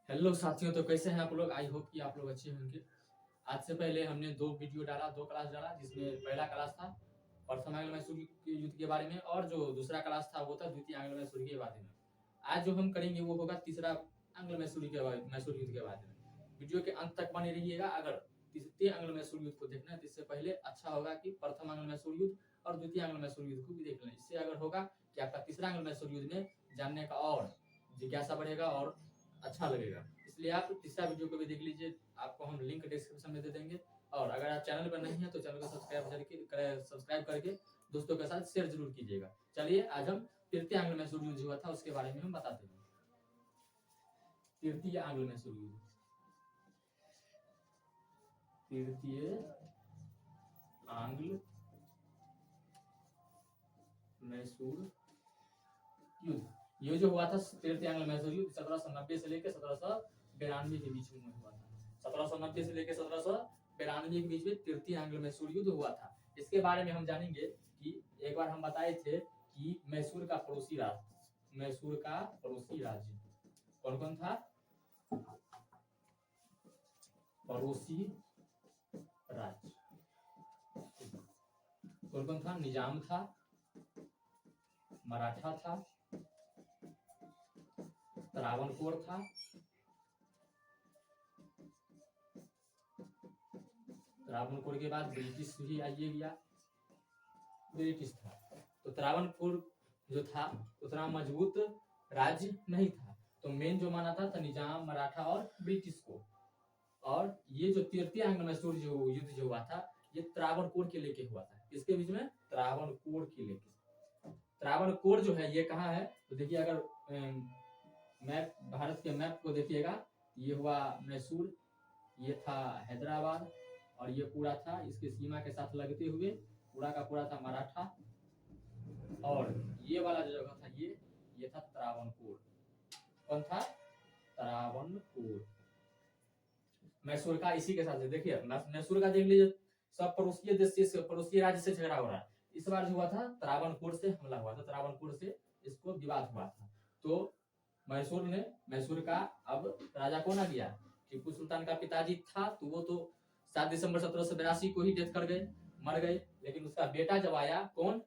Hello साथियों, तो कैसे हैं आप लोग। आई होप कि आप लोग अच्छे होंगे। आज से पहले हमने दो क्लास डाला, जिसमें पहला क्लास था प्रथम आंग्ल मैसूर के युद्ध के बारे में, और जो दूसरा क्लास था वो था द्वितीय आंग्ल मैसूर के बारे में। आज जो हम करेंगे वो होगा तीसरा आंग्ल मैसूर युद्ध के बारे में। वीडियो के अंत तक बने रहिएगा। अगर तृतीय आंग्ल मैसूर युद्ध को देखना है तो इससे पहले अच्छा होगा कि प्रथम आंग्ल मैसूर युद्ध और द्वितीय आंग्ल मैसूर युद्ध को भी देख लें। इससे अगर होगा कि आपका तीसरा आंग्ल मैसूर युद्ध में जानने का और जिज्ञासा बढ़ेगा और अच्छा लगेगा। इसलिए आप तीसरा वीडियो को भी देख लीजिए, आपको हम लिंक डिस्क्रिप्शन में दे देंगे। और अगर आप चैनल पर नहीं है तो चैनल को सब्सक्राइब करके दोस्तों के साथ शेयर जरूर कीजिएगा। चलिए आज हम तृतीय आंग्ल मैसूर युद्ध हुआ था उसके बारे में हम बताते हैं। तृतीय आंग्ल मैसूर युद्ध, तृतीय आंग्ल मैसूर युद्ध, ये जो हुआ था तृतीय आंग्ल मैसूर युद्ध 1790 से लेकर 1792 के बीच में हुआ था। 1790 से लेकर 1792 के बीच में तृतीय आंग्ल मैसूर युद्ध हुआ था। इसके बारे में हम जानेंगे कि एक बार हम बताए थे कि मैसूर का पड़ोसी राज्य कौन कौन था। पड़ोसी राज्य कौन कौन था। निजाम था, मराठा था, त्रावणकोर था, त्रावणकोर के बाद ब्रिटिश भी आइए गया, ब्रिटिश था। तो त्रावणकोर जो था उतना मजबूत राज्य नहीं था, तो मेन जो माना था निजाम, मराठा और ब्रिटिश को। और ये जो तृतीय आंग्ल मैसूर युद्ध जो हुआ था ये त्रावणकोर के लेके हुआ था। इसके बीच में त्रावणकोर के लेके, त्रावणकोर जो है ये कहाँ है तो देखिए, अगर मैप, भारत के मैप को देखिएगा, ये हुआ मैसूर, ये था हैदराबाद, और ये पूरा था इसके सीमा के साथ लगते हुए पूरा का पूरा था मराठा। और ये वाला जो जगह था ये था त्रावणकोर। कौन था? त्रावणकोर। मैसूर का इसी के साथ देखिए, मैसूर का देख लीजिए, सब पड़ोसी देश से, पड़ोसी राज्य से झगड़ा हो रहा है। इस बार जो हुआ था त्रावणकोर से हमला हुआ था, त्रावणकोर से इसको विवाद हुआ था। तो मैसूर का अब राजा कौन आ गया? टीपू सुल्तान का पिताजी था, तो वो तो 7 दिसंबर 1782 को ही डेथ कर गए, मर गए। लेकिन उसका बेटा जब आया, कौन?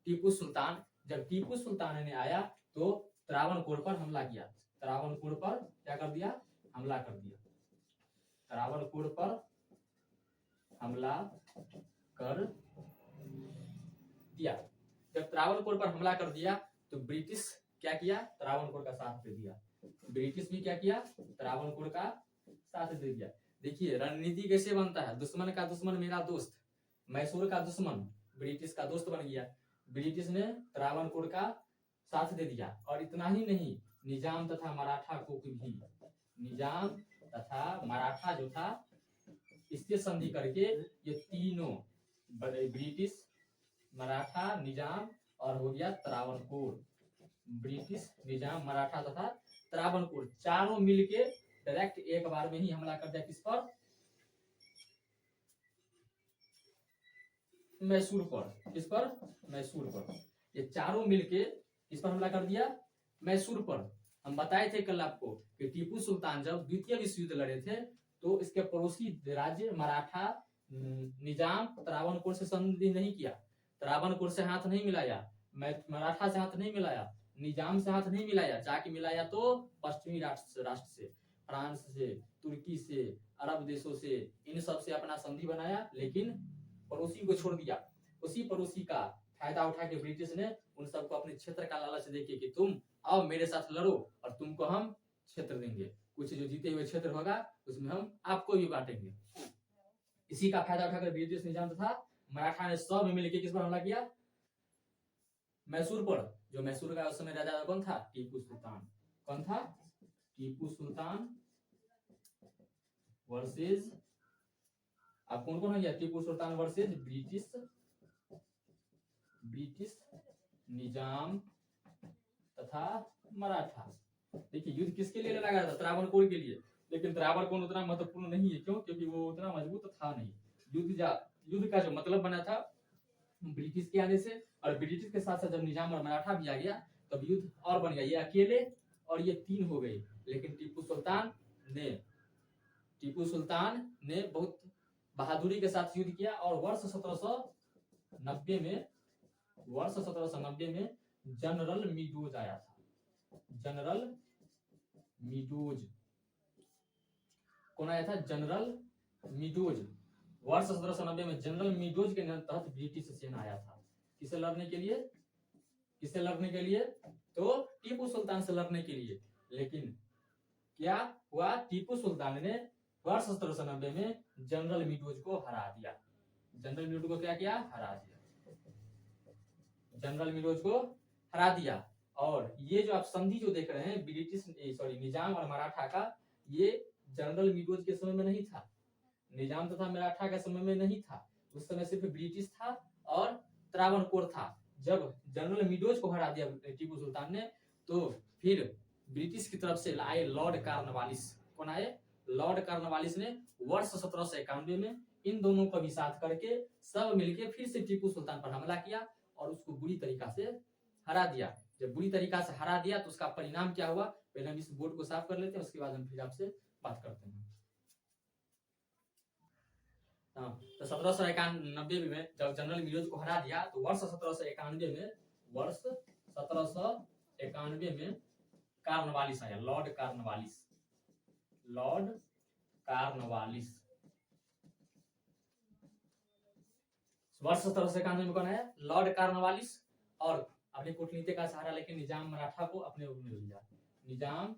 टीपू सुल्तान। जब टीपू सुल्तान ने आया तो त्रावणकोर पर हमला किया। त्रावणकोर पर क्या कर दिया? हमला कर दिया। त्रावणकोर पर हमला कर दिया। जब त्रावणकोर पर हमला कर दिया तो ब्रिटिश क्या किया? त्रावणकोर का साथ दे दिया। ब्रिटिश भी क्या किया? त्रावणकोर का साथ दे दिया। देखिए रणनीति कैसे बनता है। दुश्मन का दुश्मन मेरा दोस्त। मैसूर का दुश्मन ब्रिटिश का दोस्त बन गया। ब्रिटिश ने त्रावणकोर का साथ दे दिया। और इतना ही नहीं, निजाम तथा मराठा को भी, निजाम तथा मराठा जो था इससे संधि करके ये तीनों, ब्रिटिश, मराठा, निजाम और हो गया त्रावणकोर। ब्रिटिश, निजाम, मराठा तथा त्रावणकोर चारों मिलके डायरेक्ट एक बार में ही हमला कर दिया। किस पर? मैसूर पर। किस पर? मैसूर पर। ये चारों मिलके इस पर हमला कर दिया, मैसूर पर। हम बताए थे कल आपको कि टीपू सुल्तान जब द्वितीय विश्व युद्ध लड़े थे तो इसके पड़ोसी राज्य मराठा, निजाम, त्रावणकोर से संधि नहीं किया, त्रावणकोर से हाथ नहीं मिलाया, मराठा से हाथ नहीं मिलाया, निजाम से हाथ नहीं मिलाया, जाके मिलाया तो पश्चिमी राष्ट्र से, फ्रांस से, तुर्की से, अरब देशों से, इन सब से अपना संधि बनाया, लेकिन पड़ोसी को छोड़ दिया। उसी पड़ोसी का फायदा उठा के ब्रिटिश ने उन सबको अपने क्षेत्र का लालच देके कि तुम आओ मेरे साथ लड़ो और तुमको हम क्षेत्र देंगे, कुछ जो जीते हुए क्षेत्र होगा उसमें हम आपको भी बांटेंगे। इसी का फायदा उठाकर ब्रिटिश निजाम था मराठा ने सब मिलकर किस पर हमला किया? मैसूर पर। जो मैसूर का उस समय राजा कौन था? टीपू सुल्तान। कौन था? टीपू सुल्तान वर्सेस, अब कौन कौन हो गया? टीपू सुल्तान वर्सेस ब्रिटिश, निजाम तथा मराठा। देखिए युद्ध किसके लिए लड़ा गया था? त्रावणकोर के लिए। लेकिन त्रावणकोर उतना महत्वपूर्ण नहीं है। क्यों? क्योंकि वो उतना मजबूत था नहीं। युद्ध का जो मतलब बना था ब्रिटिश के आने से, और ब्रिटिश के साथ साथ जब निजाम और मराठा भी आ गया तब युद्ध और बन गया। ये अकेले और ये 3 हो गई। लेकिन टीपू सुल्तान ने बहुत बहादुरी के साथ युद्ध किया और वर्ष 1790 में जनरल मीडोज आया था। जनरल मीडोज कौन आया था? General meadows. वर्ष 1790 में जनरल मीडोज के तहत ब्रिटिश सेना आया था। किसे लड़ने के लिए? तो टीपू सुल्तान से लड़ने के लिए। लेकिन क्या हुआ? टीपू सुल्तान ने वर्ष 1790 में जनरल मीडोज को हरा दिया। जनरल मीडोज को क्या किया? हरा दिया। जनरल मीडोज को हरा दिया। और ये जो आप संधि जो देख रहे हैं निजाम और मराठा का, ये जनरल मीडोज के समय में नहीं था। निजाम तथा मराठा के समय में नहीं था। उस समय सिर्फ ब्रिटिश था और त्रावणकोर था। जब जनरल मीडोज को हरा दिया टीपू सुल्तान ने, तो फिर ब्रिटिश की तरफ से आए लॉर्ड कार्नवालिस। कौन आए? लॉर्ड कार्नवालिस ने वर्ष 1791 में इन दोनों को भी साथ करके सब मिलके फिर से टीपू सुल्तान पर हमला किया और उसको बुरी तरीका से हरा दिया। जब बुरी तरीका से हरा दिया तो उसका परिणाम क्या हुआ? पहले हम इस बोर्ड को साफ कर लेते हैं, उसके बाद हम फिर आपसे बात करते हैं। तो 1791 में जब जनरल मीडोज को हरा दिया तो वर्ष 1791 में कार्नवालिस आया। लॉर्ड कार्नवालिस वर्ष 1791 में कौन आया? Lord Cornwallis. और अपने कूटनीति का सहारा लेके निजाम मराठा को अपने ओर में लिया। निजाम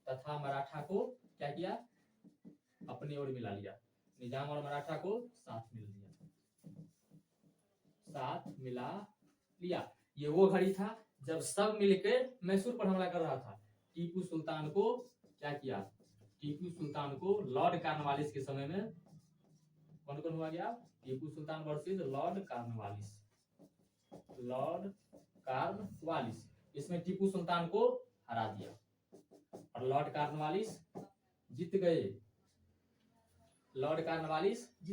तथा मराठा को क्या किया? अपने ओर मिला लिया। निजाम और मराठा को साथ मिला लिया। ये वो घड़ी था जब सब मिलकर मैसूर पर हमला कर रहा था। टीपू सुल्तान को क्या किया? टीपू सुल्तान को लॉर्ड कार्नवालिस के समय में कौन कौन हुआ गया? Tipu Sultan versus Lord Cornwallis. इसमें टीपू सुल्तान को हरा दिया और लॉर्ड कार्नवालिस जीत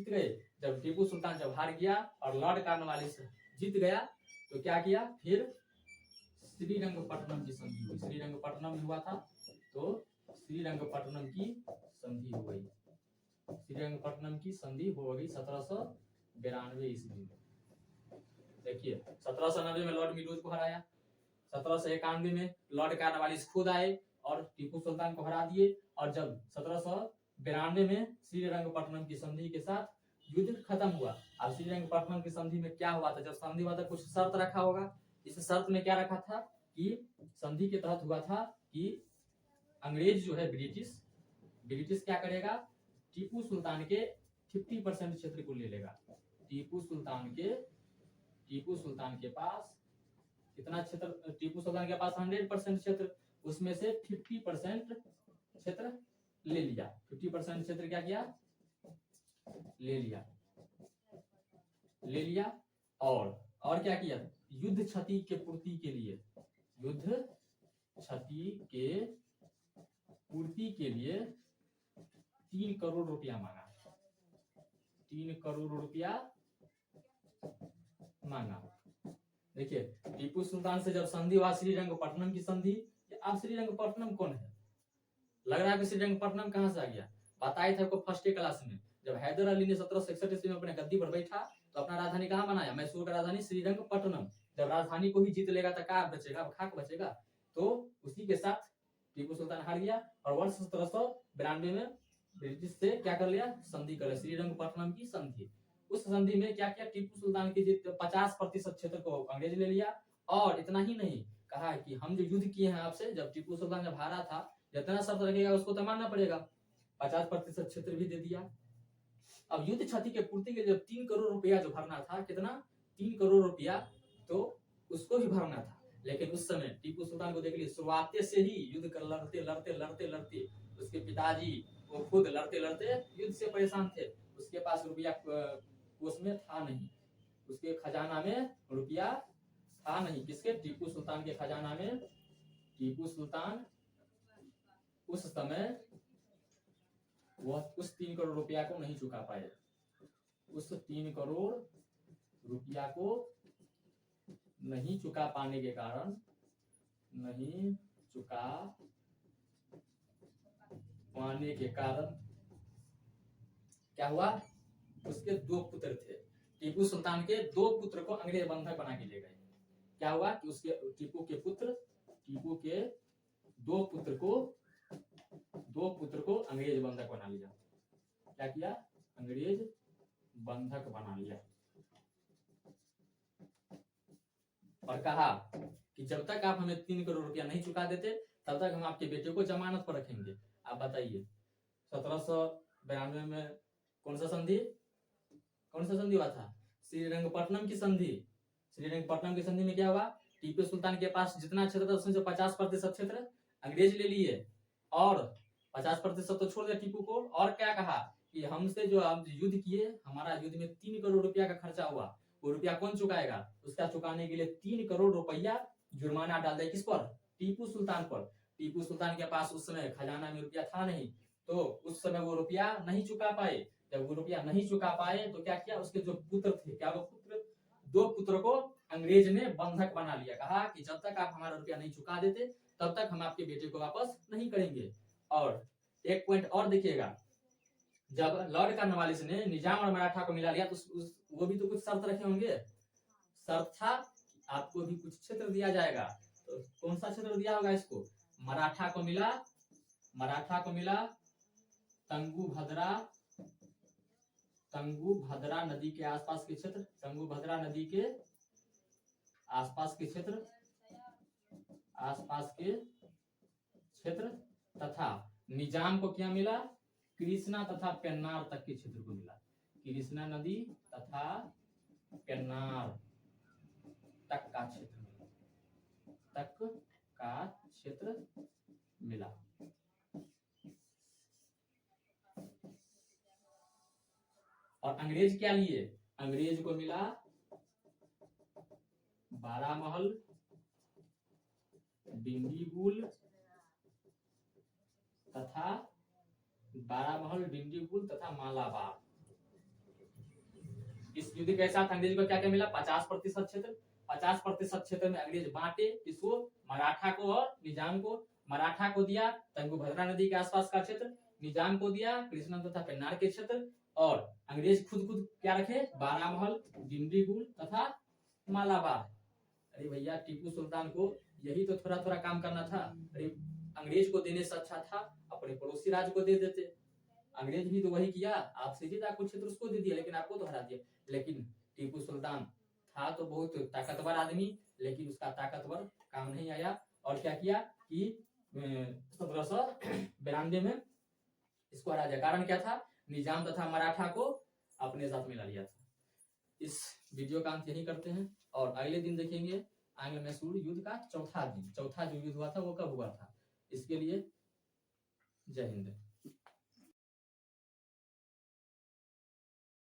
गए। जब टीपू सुल्तान जब हार गया और लॉर्ड कार्नवालिस जीत गया तो क्या किया? फिर श्रीरंगपट्टनम की संधि हुई। श्रीरंगपट्टनम में हुआ था तो श्रीरंगपट्टनम की संधि हो गई। श्रीरंगपट्टनम की संधि हो गई 1792 ईस्वी में। देखिए 1790 में लॉर्ड मीडोज को हराया। 1791 में लॉर्ड कार्नवालिस खुद आए और टीपू सुल्तान को हरा दिए। और जब 1792 में श्रीरंगपट्टनम की संधि के साथ युद्ध खत्म हुआ। अब श्रीरंगपट्टनम की संधि में क्या हुआ था? जब संधि हुआ था कुछ शर्त रखा होगा। इस शर्त में क्या रखा था कि संधि के तहत हुआ था कि अंग्रेज जो है ब्रिटिश क्या करेगा? टीपू सुल्तान के 50% क्षेत्र को ले लेगा। टीपू सुल्तान के पास कितना क्षेत्र? टीपू सुल्तान के पास 100% क्षेत्र, उसमें से 50% क्षेत्र ले लिया। 50% क्षेत्र क्या किया? ले लिया। और क्या किया? युद्ध क्षति के पूर्ति के लिए 3 करोड़ रुपया मांगा। 3 करोड़ रुपया मांगा। देखिए टीपू सुल्तान से जब संधि हुआ श्रीरंगपट्टनम की संधि। अब श्रीरंगपट्टनम कौन है? लग रहा है कि श्रीरंगपट्टनम कहां से आ गया? बताया था आपको फर्स्ट क्लास में। जब हैदर अली ने 1761 ईस्वी में अपने गद्दी पर बैठा तो अपना राजधानी कहां बनाया? मैसूर का राजधानी श्रीरंगपट्टनम। जब राजधानी को ही जीत लेगा तो क्या बचेगा? खाक बचेगा। तो उसी के साथ टीपू सुल्तान हार गया और वर्ष 1792 में ब्रिटिश से क्या कर लिया? संधि कर लिया, श्रीरंगपट्टनम की संधि। उस संधि में क्या किया? टीपू सुल्तान की 50% क्षेत्र को अंग्रेज ले लिया। और इतना ही नहीं, कहा कि हम जो युद्ध किए हैं आपसे, जब टीपू सुल्तान जब हारा था, जितना शर्त लगेगा उसको तो मानना पड़ेगा। 50% क्षेत्र भी दे दिया। अब युद्ध क्षति के पूर्ति के लिए जब 3 करोड़ रुपया जो भरना था, कितना? 3 करोड़ रुपया, तो उसको भी भरना था। लेकिन उस समय टीपू सुल्तान को देख लीजिए, शुरुआत से ही युद्ध कर लड़ते उसके पिताजी वो खुद लड़ते युद्ध से परेशान थे। उसके पास रुपया उसमें था नहीं, उसके खजाना में रुपया था नहीं। किसके? टीपू सुल्तान के खजाना में। टीपू सुल्तान उस समय वह उस 3 करोड़ रुपया को नहीं चुका पाए। उस 3 करोड़ रुपया को नहीं चुका पाने के कारण चुका पाने के कारण क्या हुआ, उसके दो पुत्र थे, टीपू सुल्तान के दो पुत्र को अंग्रेज बंधक बना के ले गए। क्या हुआ कि उसके टीपू के दो पुत्र को अंग्रेज बंधक बना लिया। क्या किया, अंग्रेज बंधक बना लिया और कहा कि जब तक आप हमें 3 करोड़ रुपया नहीं चुका देते तब तक हम आपके बेटे को जमानत पर रखेंगे। आप बताइए 1792 में कौन सा संधि हुआ था, श्रीरंगपट्टनम की संधि। श्रीरंगपट्टनम की संधि में क्या हुआ, टीपू सुल्तान के पास जितना क्षेत्र था उसमें से 50% क्षेत्र अंग्रेज ले लिए और 50% तो छोड़ दिया टीपू को। और क्या कहा कि हमसे जो आप युद्ध किए, हमारा युद्ध में 3 करोड़ रुपया का खर्चा हुआ, वो रुपया कौन चुकाएगा, उसका चुकाने के लिए 3 करोड़ रुपया जुर्माना डाल दिया। किस पर, टीपू सुल्तान पर। टीपू सुल्तान के पास उस समय खजाना में रुपया था नहीं, तो उस समय वो रुपया नहीं चुका पाए। जब वो रुपया नहीं चुका पाए तो क्या किया, उसके जो पुत्र थे, क्या वो पुत्र, 2 पुत्र को अंग्रेज ने बंधक बना लिया। कहा कि जब तक आप हमारा रुपया नहीं चुका देते तब तक हम आपके बेटे को वापस नहीं करेंगे। और एक पॉइंट और देखिएगा, जब लॉर्ड कॉर्नवालिस ने निजाम और मराठा को मिला लिया तो वो भी तो कुछ शर्त रखे होंगे। शर्त था आपको भी कुछ क्षेत्र दिया जाएगा। तो कौन सा क्षेत्र दिया होगा इसको, मराठा को मिला तंगुभद्रा नदी के आसपास के क्षेत्र, तंगुभद्रा नदी के आसपास के क्षेत्र तथा निजाम को क्या मिला, कृष्णा तथा पेन्नार तक के क्षेत्र को मिला। कृष्णा नदी तथा पेन्नार तक का क्षेत्र मिला। और अंग्रेज क्या लिए, अंग्रेज को मिला बारामहल, डिंडीगुल तथा मालाबार। इस युद्ध के साथ अंग्रेज को क्या क्या मिला, 50% क्षेत्र। 50% क्षेत्र में अंग्रेज बांटे, किसको, मराठा को और निजाम को। मराठा को दिया तंगुभद्रा नदी के आसपास का क्षेत्र, निजाम को दिया कृष्णा तथा पेन्नार के क्षेत्र, और अंग्रेज खुद क्या रखे, बारामहल, डिंडीगुल तथा मालाबार। अरे भैया टीपू सुल्तान को यही तो थोड़ा थोड़ा काम करना था। अरे अंग्रेज को देने से अच्छा था अपने पड़ोसी राज्य को दे देते। अंग्रेज भी तो वही किया, आपसे जीता कुछ क्षेत्र उसको दे दिया, लेकिन आपको तो हरा दिया। लेकिन टीपू सुल्तान था तो बहुत ताकतवर आदमी, लेकिन उसका ताकतवर काम नहीं आया। और क्या किया कि 1792 में इसको हरा दिया। कारण क्या था, निजाम तथा मराठा को अपने साथ मिला लिया था। इस वीडियो का अंत यही करते हैं और अगले दिन देखेंगे आंग्ल मैसूर युद्ध का चौथा जो युद्ध हुआ था वो कब हुआ था। इसके लिए जय हिंद।